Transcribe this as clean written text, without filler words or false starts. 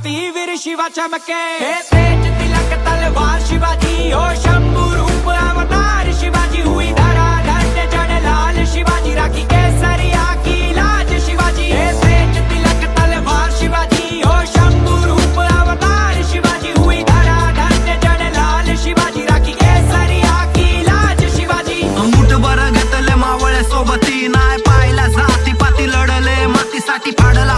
वीर शिवा चमके। हे तेज तिलक तलवार शिवाजी हो शंभू रूप अवतार शिवाजी। हुई धराधर जन लाल शिवाजी राखी केसरिया की लाज शिवाजी। हे तेज तिलक तलवार शिवाजी हो शंभू रूप अवतार शिवाजी। हुई धराधर जन लाल शिवाजी राखी केसरिया की लाज शिवाजी। मुठभर घेतले मावळे सोबती नाय पाहिला जाती पाती लढले मातीसाठी फाडला